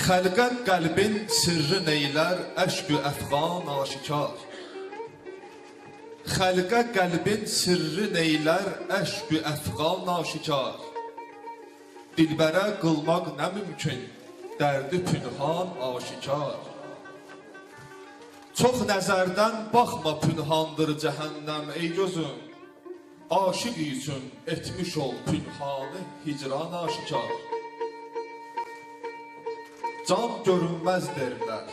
Xəlqə qəlbin sirri neylər, əşq-ü əfğan aşikar. Xəlqə qəlbin sirri neylər, əşq-ü əfğan aşikar. Dilbərə qılmaq nə mümkün, dərdi pünhan aşikar. Çox nəzərdən baxma pünhandır cəhənnəm ey gözüm. Aşıq üçün etmiş ol pünhanı hicran aşikar. Can görünməz derlər,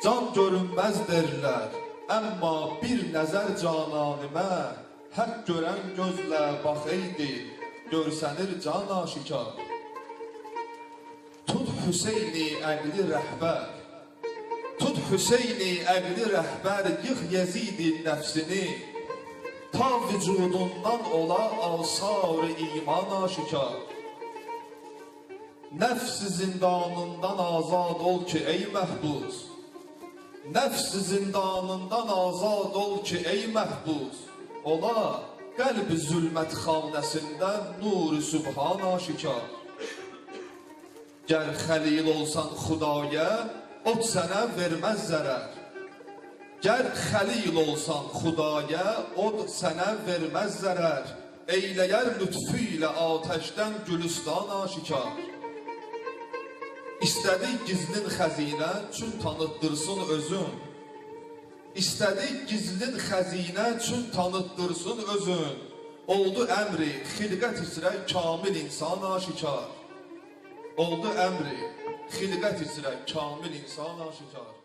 can görünməz derlər. Əmma bir nəzər cananimə, haqq görən gözlə baxaydı, görsənir can aşikar. Tut Hüseyni əqli rəhbər, tut Hüseyni əqli rəhbər, yıx Yezidi nəfsini, ta vücudundan ola asar-ı iman aşikar. Nəfs zindanından azad ol ki ey məhbus, nəfs zindanından azad ol ki ey məhbus, ola qəlb zülmət xanəsindən nur-ü sübhan aşikar. Gəl xəlil olsan xudaya, ot sənə verməz zərər. Gəl xəlil olsan xudaya, ot sənə verməz zərər. Eyləyər lütfü ilə atəşdən gülüstan aşikar. İstədik gizlin xəzinə, çün tanıtdırsın özün. İstədik gizlin xəzinə, çün tanıtdırsın özün. Oldu əmri, xilqət üzrə kamil insan aşikar. Oldu əmri, xilqət üzrə kamil insan aşikar.